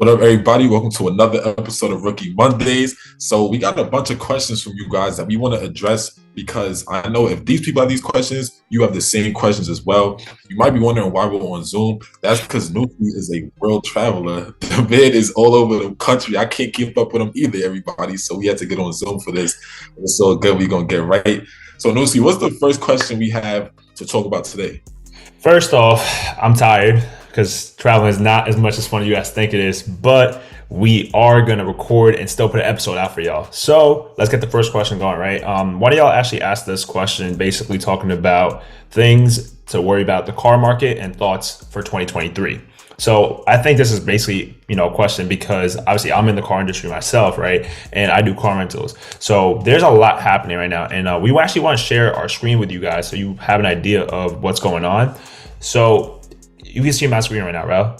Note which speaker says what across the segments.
Speaker 1: What up, everybody? Welcome to another episode of Rookie Mondays. So we got a bunch of questions from you guys that we want to address because I know if these people have these questions, you have the same questions as well. You might be wondering why we're on Zoom. That's because Nuki is a world traveler. The man is all over the country. I can't keep up with him either, everybody. So we had to get on Zoom for this. It's so good. We're going to get right. So Nuki, what's the first question we have to talk about today?
Speaker 2: First off, I'm tired because traveling is not as much as fun as you guys think it is, but we are going to record and still put an episode out for y'all. So let's get the first question going, right? One of y'all actually asked this question, basically talking about things to worry about the car market and thoughts for 2023. So I think this is basically, a question because obviously I'm in the car industry myself, right? And I do car rentals. So there's a lot happening right now. And we actually want to share our screen with you guys so you have an idea of what's going on. So you can see my screen right now, right?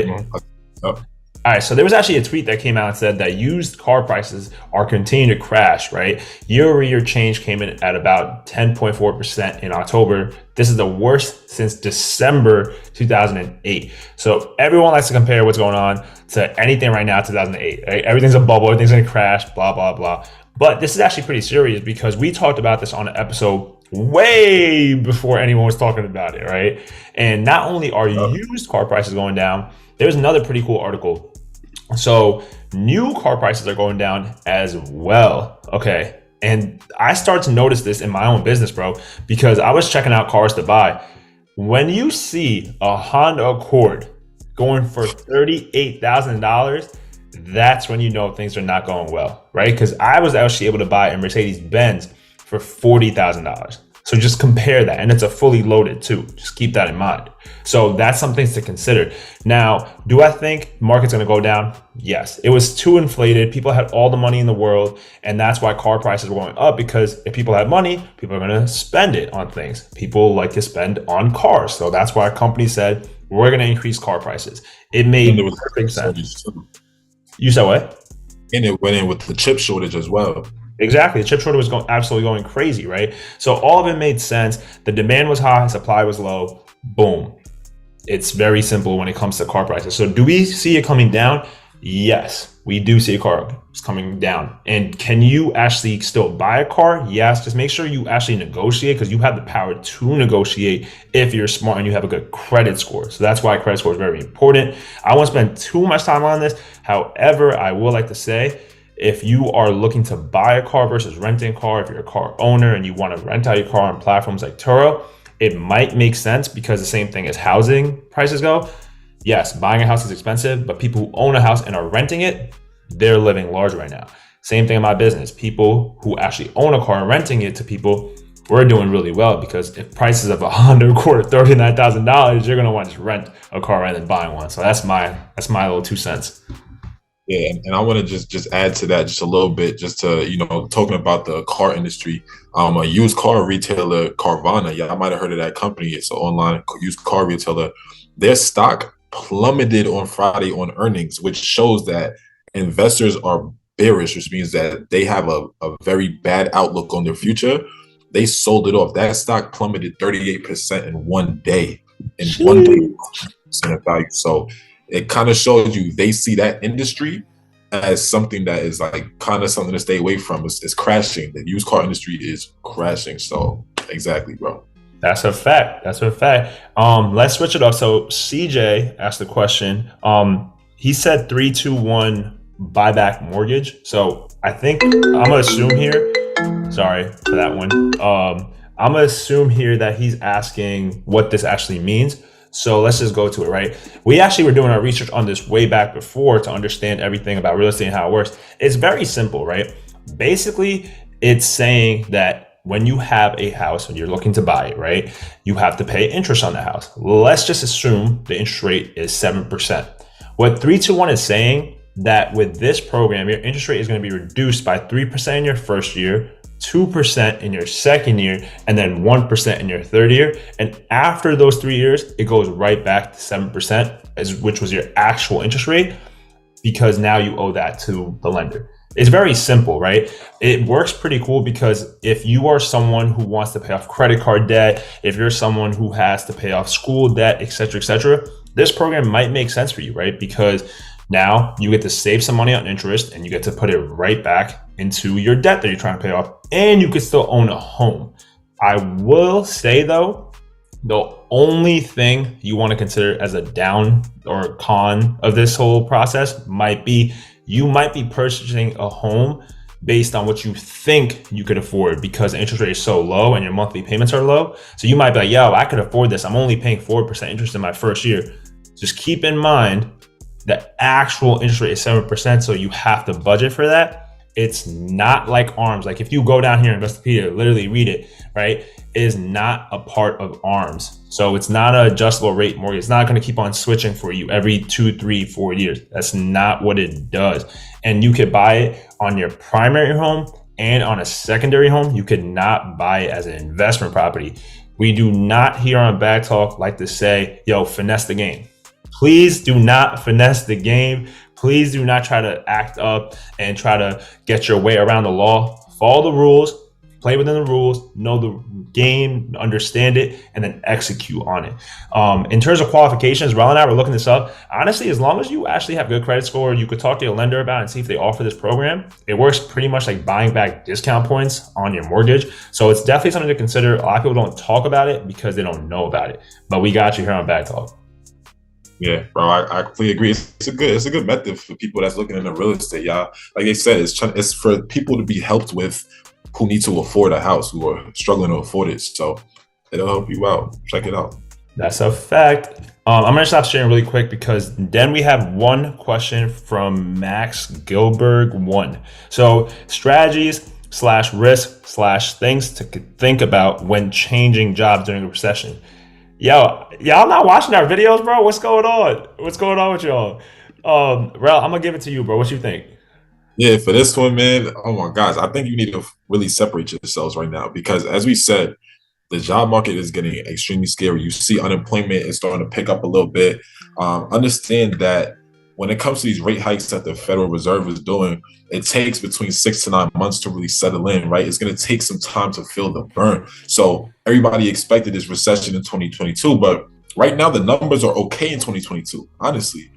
Speaker 1: Mm-hmm. Oh.
Speaker 2: All right, so there was actually a tweet that came out and said that used car prices are continuing to crash, right? Year-over-year change came in at about 10.4% in October. This is the worst since December 2008. So everyone likes to compare what's going on to anything right now, 2008, right? Everything's a bubble, everything's gonna crash, blah, blah, blah. But this is actually pretty serious because we talked about this on an episode way before anyone was talking about it, right? And not only are used car prices going down, there's another pretty cool article. So new car prices are going down as well. Okay. And I started to notice this in my own business, bro, because I was checking out cars to buy. When you see a Honda Accord going for $38,000, that's when you know things are not going well, right? Because I was actually able to buy a Mercedes-Benz for $40,000. So just compare that, and it's a fully loaded too. Just keep that in mind. So that's some things to consider. Now, do I think market's gonna go down? Yes. It was too inflated. People had all the money in the world, and that's why car prices were going up, because if people have money, people are gonna spend it on things. People like to spend on cars. So that's why a company said, we're gonna increase car prices. It made perfect sense. You said what?
Speaker 1: And it went in with the chip shortage as well.
Speaker 2: Exactly. The chip shortage was absolutely going crazy, right? So all of it made sense. The demand was high, supply was low. Boom. It's very simple when it comes to car prices. So do we see it coming down? Yes, we do see a car coming down. And can you actually still buy a car? Yes. Just make sure you actually negotiate, because you have the power to negotiate if you're smart and you have a good credit score. So that's why credit score is very important. I won't spend too much time on this. However, I would like to say, if you are looking to buy a car versus renting a car, if you're a car owner and you want to rent out your car on platforms like Turo, it might make sense because the same thing as housing prices go. Yes, buying a house is expensive, but people who own a house and are renting it, they're living large right now. Same thing in my business. People who actually own a car and renting it to people, we're doing really well, because if prices of a Honda Accord are $39,000, you're going to want to rent a car rather than buying one. So that's my little 2 cents.
Speaker 1: Yeah, and I want to just add to that just a little bit, just to, talking about the car industry. A used car retailer, Carvana, I might have heard of that company. It's an online used car retailer. Their stock plummeted on Friday on earnings, which shows that investors are bearish, which means that they have a very bad outlook on their future. They sold it off. That stock plummeted 38% in one day. One day, in value. So it kind of shows you they see that industry as something that is like kind of something to stay away from. It's crashing. The used car industry is crashing. So exactly, bro.
Speaker 2: That's a fact. Let's switch it up. So CJ asked the question. He said 3-2-1 buyback mortgage. So I think I'm gonna assume here. Sorry for that one. I'm gonna assume here that he's asking what this actually means. So let's just go to it, right? We actually were doing our research on this way back before to understand everything about real estate and how it works. It's very simple, right? Basically, it's saying that when you have a house and you're looking to buy it, right, you have to pay interest on the house. Let's just assume the interest rate is 7%. What 3-2-1 is saying, that with this program, your interest rate is going to be reduced by 3% in your first year, 2% in your second year, and then 1% in your third year. And after those 3 years, it goes right back to 7%, which was your actual interest rate, because now you owe that to the lender. It's very simple, right? It works pretty cool because if you are someone who wants to pay off credit card debt, if you're someone who has to pay off school debt, et cetera, this program might make sense for you, right? Because Now you get to save some money on interest and you get to put it right back into your debt that you're trying to pay off, and you can still own a home. I will say though, the only thing you want to consider as a down or con of this whole process might be you might be purchasing a home based on what you think you could afford because the interest rate is so low and your monthly payments are low. So you might be like, yo, I could afford this. I'm only paying 4% interest in my first year. Just keep in mind the actual interest rate is 7%. So you have to budget for that. It's not like ARMs. Like if you go down here in Investopedia, literally read it, right? It is not a part of ARMs. So it's not an adjustable rate mortgage. It's not going to keep on switching for you every 2, 3, 4 years. That's not what it does. And you could buy it on your primary home and on a secondary home. You could not buy it as an investment property. We do not here on Bag Talk like to say, yo, finesse the game. Please do not finesse the game. Please do not try to act up and try to get your way around the law. Follow the rules, play within the rules, know the game, understand it, and then execute on it. In terms of qualifications, Ral and I were looking this up. Honestly, as long as you actually have good credit score, you could talk to your lender about it and see if they offer this program. It works pretty much like buying back discount points on your mortgage. So it's definitely something to consider. A lot of people don't talk about it because they don't know about it. But we got you here on Bag Talk.
Speaker 1: Yeah, bro, I completely agree. It's a good method for people that's looking into real estate, y'all. Like they said, it's for people to be helped with who need to afford a house, who are struggling to afford it. So it'll help you out. Check it out.
Speaker 2: That's a fact. I'm gonna stop sharing really quick because then we have one question from Max Gilberg 1. So strategies / risk / things to think about when changing jobs during a recession. Yo, y'all not watching our videos, bro? What's going on? What's going on with y'all? Rel, I'm gonna give it to you, bro. What you think?
Speaker 1: Yeah, for this one, man, oh my gosh, I think you need to really separate yourselves right now because as we said, the job market is getting extremely scary. You see unemployment is starting to pick up a little bit. Understand that when it comes to these rate hikes that the Federal Reserve is doing, it takes between 6 to 9 months to really settle in, right? It's going to take some time to feel the burn. So everybody expected this recession in 2022, but right now the numbers are okay in 2022. Honestly,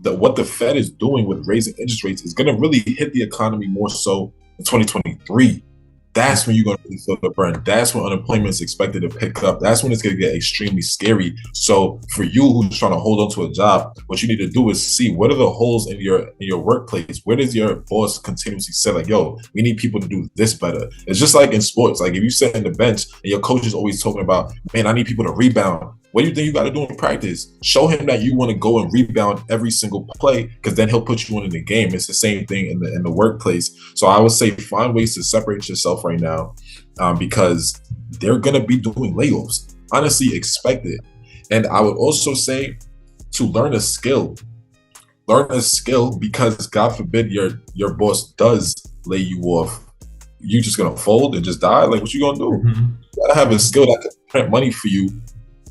Speaker 1: what the Fed is doing with raising interest rates is going to really hit the economy more so in 2023. That's when you're going to really feel the burn. That's when unemployment is expected to pick up. That's when it's going to get extremely scary. So for you who's trying to hold on to a job, what you need to do is see what are the holes in your workplace. Where does your boss continuously say like, yo, we need people to do this better? It's just like in sports. Like if you sit in the bench and your coach is always talking about, man, I need people to rebound. What do you think you got to do in practice? Show him that you want to go and rebound every single play, because then he'll put you in the game. It's the same thing in the workplace. So I would say find ways to separate yourself right now, because they're gonna be doing layoffs. Honestly, expect it. And I would also say to learn a skill. Learn a skill because God forbid your boss does lay you off. You just gonna fold and just die? Like what you gonna do?
Speaker 2: Mm-hmm.
Speaker 1: You gotta have a skill that can print money for you.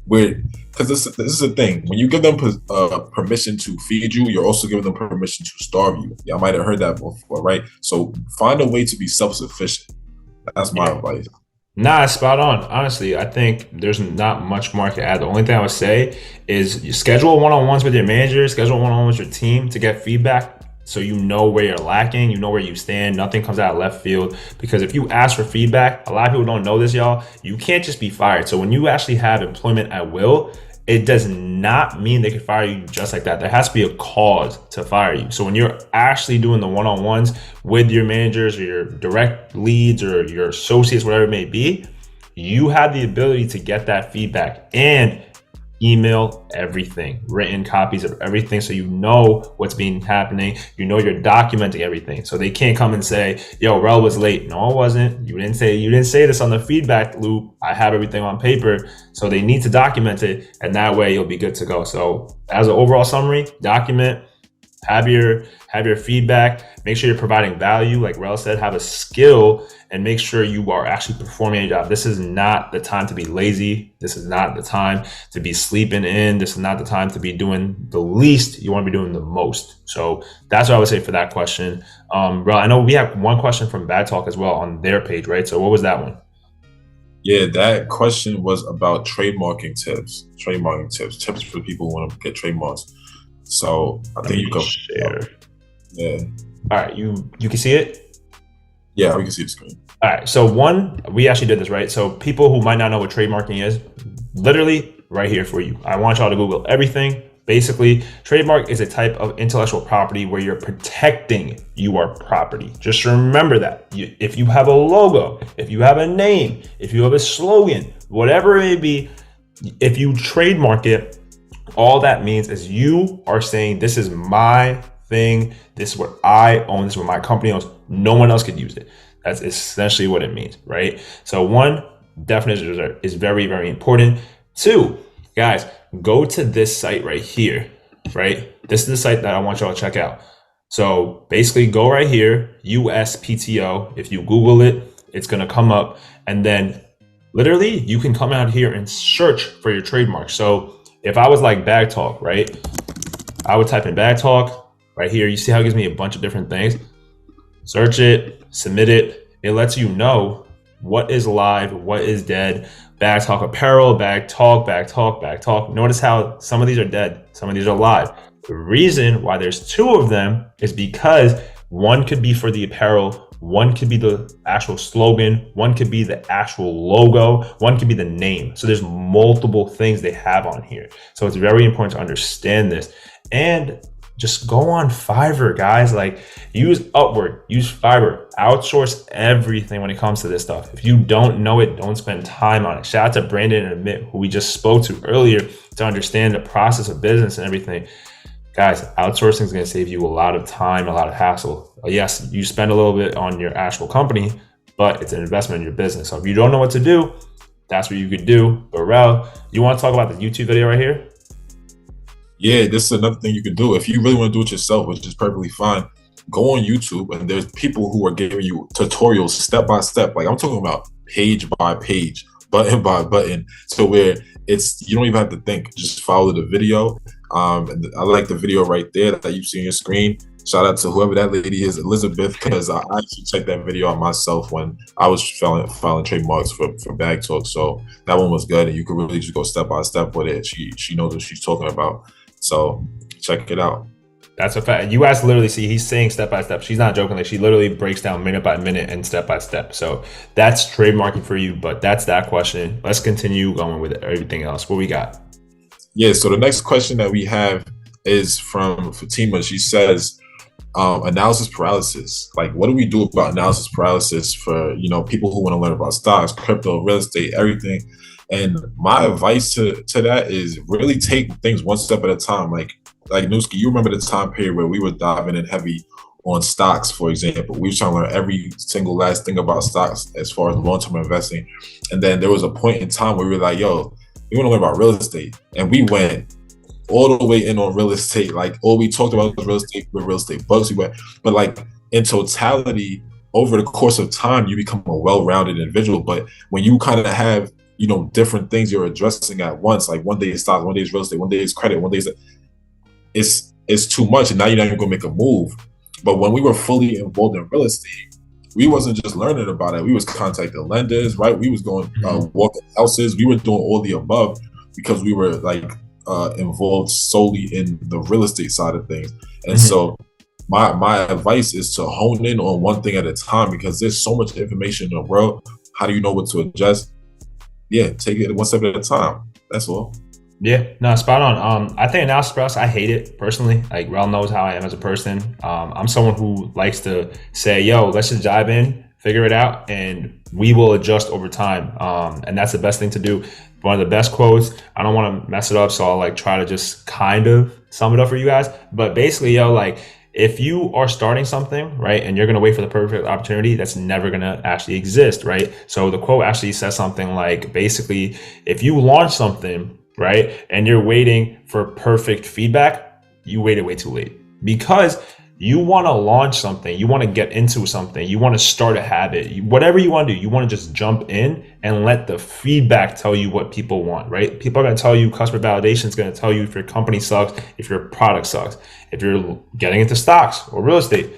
Speaker 1: Because this is the thing, when you give them permission to feed you, you're also giving them permission to starve you. Y'all might have heard that before, right? So find a way to be self-sufficient. That's my advice.
Speaker 2: Nah, spot on. Honestly, I think there's not much more I can add. The only thing I would say is you schedule one-on-ones with your manager, schedule one-on-ones with your team to get feedback so you know where you're lacking, you know where you stand, nothing comes out of left field. Because if you ask for feedback, a lot of people don't know this, y'all, you can't just be fired. So when you actually have employment at will, it does not mean they can fire you just like that. There has to be a cause to fire you. So when you're actually doing the one-on-ones with your managers or your direct leads or your associates, whatever it may be, you have the ability to get that feedback and email everything, written copies of everything, so you know what's been happening. You know you're documenting everything, so they can't come and say, "Yo, Rel was late." No, it wasn't. You didn't say this on the feedback loop. I have everything on paper, so they need to document it, and that way you'll be good to go. So, as an overall summary, document, have your feedback. Make sure you're providing value, like Rel said. Have a skill, and make sure you are actually performing a job. This is not the time to be lazy. This is not the time to be sleeping in. This is not the time to be doing the least. You want to be doing the most. So that's what I would say for that question. Rel, I know we have one question from Bad Talk as well on their page, right? So what was that one?
Speaker 1: Yeah, that question was about trademarking tips for people who want to get trademarks. So I
Speaker 2: Let
Speaker 1: think you
Speaker 2: me
Speaker 1: could,
Speaker 2: share.
Speaker 1: yeah,
Speaker 2: All right, you can see it.
Speaker 1: yeah, we can see the screen.
Speaker 2: All right, so one, we actually did this, right? So people who might not know what trademarking is, literally right here for you. I want y'all to Google everything. Basically, trademark is a type of intellectual property where you're protecting your property. Just remember that. If you have a logo, if you have a name, if you have a slogan, whatever it may be, if you trademark it, all that means is you are saying, this is my thing. This is what I own. This is what my company owns. No one else could use it. That's essentially what it means, right? So one, definition is very, very important. Two, guys, go to this site right here, right? This is the site that I want y'all to check out. So basically go right here, USPTO. If you Google it, it's going to come up. And then literally you can come out here and search for your trademark. So if I was like Bag Talk, right? I would type in Bag Talk right here. You see how it gives me a bunch of different things. Search it, submit it. It lets you know what is live, what is dead. Bag Talk apparel, Bag Talk, Bag Talk, Bag Talk. Notice how some of these are dead, some of these are live. The reason why there's two of them is because one could be for the apparel, one could be the actual slogan, one could be the actual logo, one could be the name. So there's multiple things they have on here. So it's very important to understand this. And just go on Fiverr, guys. Like, use Upwork, use Fiverr, outsource everything when it comes to this stuff. If you don't know it, don't spend time on it. Shout out to Brandon and Amit, who we just spoke to earlier, to understand the process of business and everything. Guys, outsourcing is going to save you a lot of time, a lot of hassle. Yes, you spend a little bit on your actual company, but it's an investment in your business. So if you don't know what to do, that's what you could do. But Rel, you want to talk about the YouTube video right here?
Speaker 1: Yeah, this is another thing you can do. If you really want to do it yourself, which is perfectly fine, go on YouTube and there's people who are giving you tutorials step by step. Like, I'm talking about page by page, button by button, so where it's, you don't even have to think, just follow the video. And I like the video right there that you see on your screen. Shout out to whoever that lady is, Elizabeth, because I actually checked that video out myself when I was filing trademarks for Bag Talk. So that one was good, and you could really just go step by step with it. She knows what she's talking about. So check it out.
Speaker 2: That's a fact. You guys literally see he's saying step by step. She's not joking. Like, she literally breaks down minute by minute and step by step. So that's trademarking for you. But that's that question. Let's continue going with everything else. What we got?
Speaker 1: Yeah. So the next question that we have is from Fatima. She says, analysis paralysis. Like, what do we do about analysis paralysis for, people who want to learn about stocks, crypto, real estate, everything? And my advice to that is really take things one step at a time. Like Newski, you remember the time period where we were diving in heavy on stocks, for example. We were trying to learn every single last thing about stocks as far as long-term investing. And then there was a point in time where we were like, yo, we want to learn about real estate. And we went all the way in on real estate. Like, all we talked about was real estate with real estate books. But like, in totality, over the course of time, you become a well-rounded individual. But when you kind of have, different things you're addressing at once, like one day is stocks, one day is real estate, one day is credit, one day is, it's too much, and now you're not even gonna make a move. But when we were fully involved in real estate, we wasn't just learning about it. We was contacting lenders, right? We was going walking houses. We were doing all the above because we were like involved solely in the real estate side of things. And so my advice is to hone in on one thing at a time, because there's so much information in the world. How do you know what to adjust? Yeah, take it one step at a time. That's all.
Speaker 2: Yeah, no, spot on. I think analysis paralysis, I hate it personally. Like, Rel knows how I am as a person. I'm someone who likes to say, yo, let's just dive in, figure it out, and we will adjust over time. And that's the best thing to do. One of the best quotes, I don't want to mess it up, so I'll like try to just kind of sum it up for you guys. But basically, yo, like, if you are starting something, right, and you're going to wait for the perfect opportunity, that's never going to actually exist, right? So the quote actually says something like, basically, if you launch something, right, and you're waiting for perfect feedback, you waited way too late. Because you want to launch something, you want to get into something, you want to start a habit, whatever you want to do, you want to just jump in and let the feedback tell you what people want, right? People are going to tell you, customer validation is going to tell you if your company sucks, if your product sucks. If you're getting into stocks or real estate,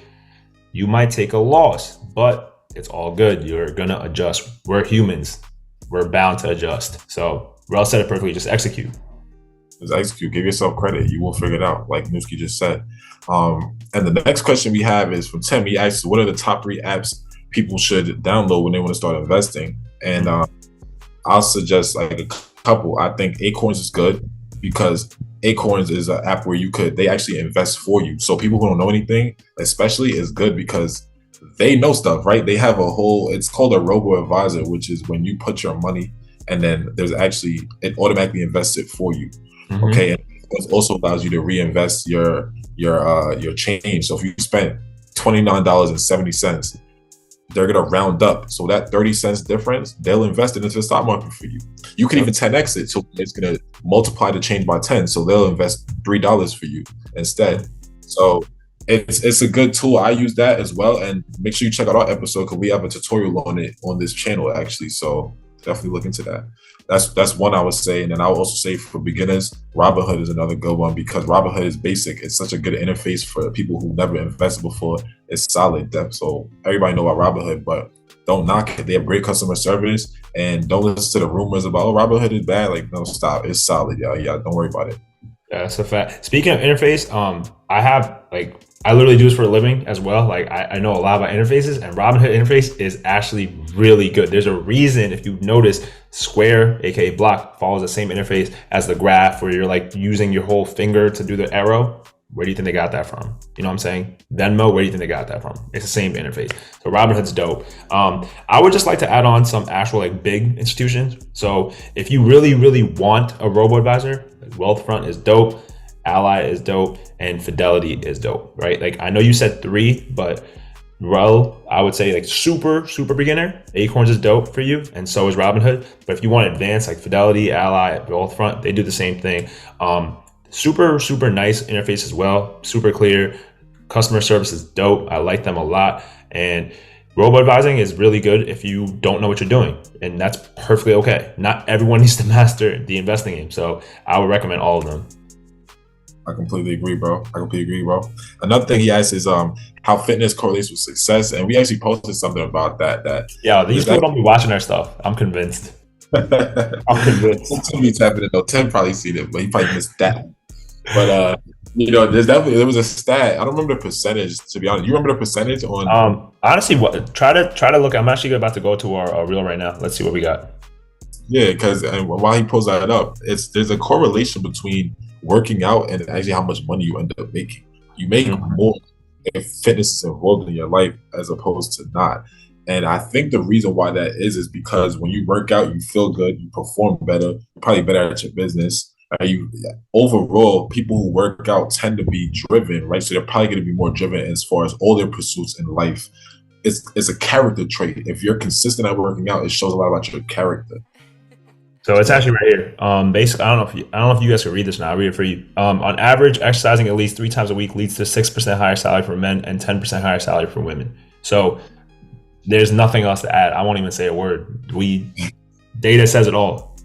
Speaker 2: you might take a loss, but it's all good. You're going to adjust. We're humans. We're bound to adjust. So Rel said it perfectly, just execute.
Speaker 1: Just execute. Give yourself credit. You will figure it out, like Newski just said. And the next question we have is from Tim. He asks, "What are the top 3 apps people should download when they want to start investing?" And I'll suggest like a couple. I think Acorns is good because Acorns is an app where they actually invest for you. So people who don't know anything, especially, is good because they know stuff, right? They have it's called a robo advisor, which is when you put your money and then it automatically invests it for you. Okay. And it also allows you to reinvest your change. So if you spent $29.70, they're gonna round up. So that 30 cents difference, they'll invest it into the stock market for you. You can even 10x it. So it's gonna multiply the change by 10. So they'll invest $3 for you instead. So it's a good tool. I use that as well. And make sure you check out our episode because we have a tutorial on it on this channel actually. So definitely look into that. That's one I would say. And then I would also say for beginners, Robinhood is another good one because Robinhood is basic. It's such a good interface for people who never invested before. It's solid. So everybody know about Robinhood, but don't knock it. They have great customer service and don't listen to the rumors about, oh, Robinhood is bad. Like, no, stop. It's solid. Yeah. Don't worry about it.
Speaker 2: Yeah, that's a fact. Speaking of interface, I literally do this for a living as well. Like I know a lot about interfaces, and Robinhood interface is actually really good. There's a reason, if you notice, Square, aka Block, follows the same interface as the graph, where you're like using your whole finger to do the arrow. Where do you think they got that from? You know what I'm saying? Venmo, where do you think they got that from? It's the same interface. So Robinhood's dope. I would just like to add on some actual like big institutions. So if you really, really want a robo-advisor, Wealthfront is dope, Ally is dope, and Fidelity is dope, right? Like I know you said 3, but I would say like super beginner, Acorns is dope for you, and so is Robinhood. But if you want advanced, like Fidelity, Ally, Wealthfront, they do the same thing. Super nice interface as well, super clear. Customer service is dope. I like them a lot. And robo-advising is really good if you don't know what you're doing, and that's perfectly okay. Not everyone needs to master the investing game, so I would recommend all of them.
Speaker 1: I completely agree, bro. Another thing he asked is how fitness correlates with success, and we actually posted something about that.
Speaker 2: Yeah, these people don't be watching our stuff. I'm convinced. I'm convinced.
Speaker 1: Tim be tapping it though. Tim probably seen it, but he probably missed that. But there was a stat. I don't remember the percentage, to be honest. You remember the percentage on?
Speaker 2: Honestly, try to look. I'm actually about to go to our reel right now. Let's see what we got.
Speaker 1: Yeah, because while he pulls that up, there's a correlation between working out and actually how much money you end up making. You make more if fitness is involved in your life as opposed to not. And I think the reason why that is because when you work out, you feel good, you perform better, you're probably better at your business. Overall, people who work out tend to be driven, right? So they're probably going to be more driven as far as all their pursuits in life. It's a character trait. If you're consistent at working out, it shows a lot about your character.
Speaker 2: So it's actually right here. Basically, I don't know if you guys can read this now. I'll read it for you. On average, exercising at least 3 times a week leads to 6% higher salary for men and 10% higher salary for women. So there's nothing else to add. I won't even say a word. Data says it all.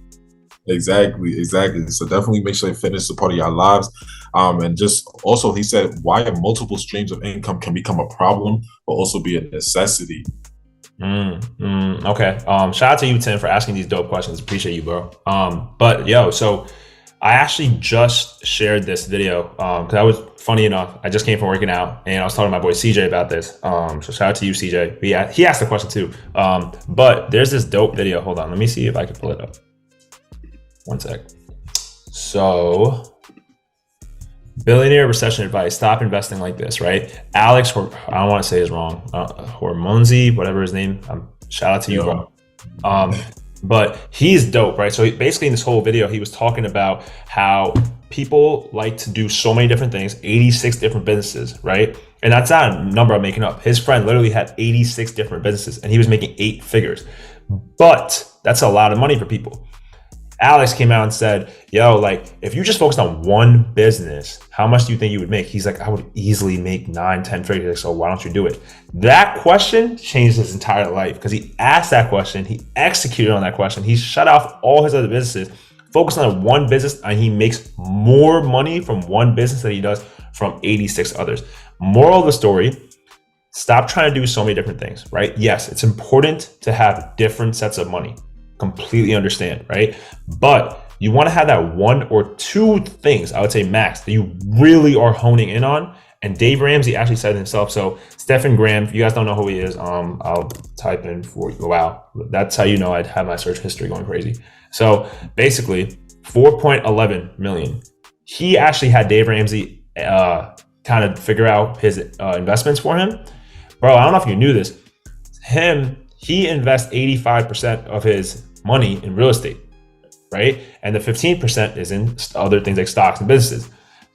Speaker 1: Exactly. So definitely make sure fitness is a part of your lives. And just also, he said, why multiple streams of income can become a problem, but also be a necessity.
Speaker 2: Okay. Shout out to you, Tim, for asking these dope questions. Appreciate you, bro. But so I actually just shared this video because I was, funny enough, I just came from working out and I was talking to my boy CJ about this. So shout out to you, CJ. He asked the question too. But there's this dope video. Hold on, let me see if I can pull it up. One sec. So, billionaire recession advice: stop investing like this, right? Alex, I don't want to say his wrong. Hormonzi, whatever his name. Shout out to you, bro. But he's dope, right? So basically, in this whole video, he was talking about how people like to do so many different things, 86 different businesses, right? And that's not a number I'm making up. His friend literally had 86 different businesses, and he was making 8 figures. But that's a lot of money for people. Alex came out and said, if you just focused on one business, how much do you think you would make? He's like, I would easily make 9-10 figures. So why don't you do it? That question changed his entire life because he asked that question. He executed on that question. He shut off all his other businesses, focused on one business, and he makes more money from one business than he does from 86 others. Moral of the story, stop trying to do so many different things, right? Yes, it's important to have different sets of money. Completely understand, right? But You want to have that 1 or 2 things, I would say max, that you really are honing in on. And Dave Ramsey actually said it himself. So Stephen Graham, if you guys don't know who he is, I'll type in for you. Wow, that's how you know I'd have my search history going crazy. So basically, 4.11 million. He actually had Dave Ramsey kind of figure out his investments for him. Bro, I don't know if you knew this. He invests 85% of his money in real estate, right? And the 15% is in other things like stocks and businesses.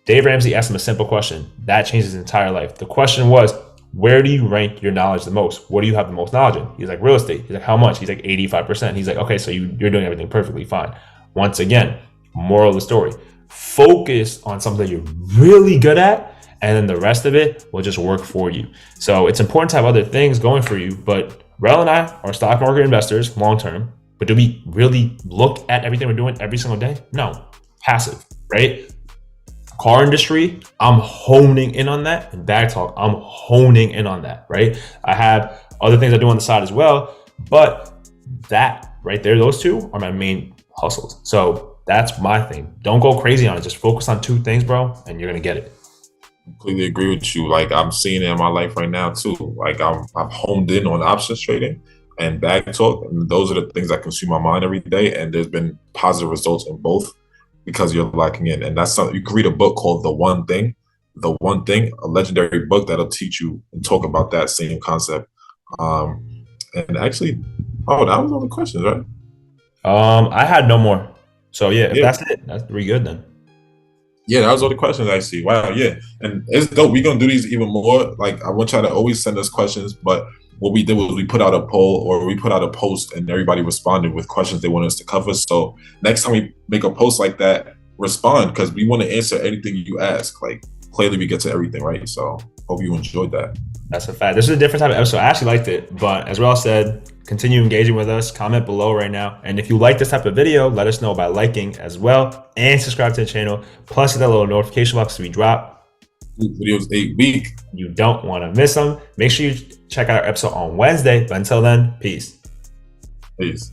Speaker 2: Dave Ramsey asked him a simple question. That changed his entire life. The question was, where do you rank your knowledge the most? What do you have the most knowledge in? He's like, real estate. He's like, how much? He's like, 85%. He's like, okay, so you're doing everything perfectly fine. Once again, moral of the story, focus on something you're really good at, and then the rest of it will just work for you. So it's important to have other things going for you, but Rel and I are stock market investors long-term, but do we really look at everything we're doing every single day? No, passive, right? Car industry, I'm honing in on that. And bag talk, I'm honing in on that, right? I have other things I do on the side as well, but that right there, those 2 are my main hustles. So that's my thing. Don't go crazy on it. Just focus on 2 things, bro, and you're gonna get it.
Speaker 1: Completely agree with you. Like I'm seeing it in my life right now too. Like I've honed in on options trading and bag talk, and those are the things that consume my mind every day. And there's been positive results in both because you're locking in. And that's something you can read a book called The One Thing. The One Thing, a legendary book that'll teach you and talk about that same concept. And actually, that was all the questions, right?
Speaker 2: I had no more. So yeah, if that's it, that's pretty good then.
Speaker 1: Yeah, that was all the questions I see. Wow, yeah. And it's dope. We're gonna do these even more. Like I want y'all to always send us questions, but what we did was we put out a poll or we put out a post and everybody responded with questions they want us to cover. So next time we make a post like that, respond because we want to answer anything you ask. Like clearly we get to everything, right? So hope you enjoyed that.
Speaker 2: That's a fact. This is a different type of episode. I actually liked it, but as Rel said, continue engaging with us. Comment below right now. And if you like this type of video, let us know by liking as well and subscribe to the channel. Plus hit that little notification box as we drop
Speaker 1: videos 8 week.
Speaker 2: You don't want to miss them. Make sure you check out our episode on Wednesday. But until then, peace.
Speaker 1: Peace.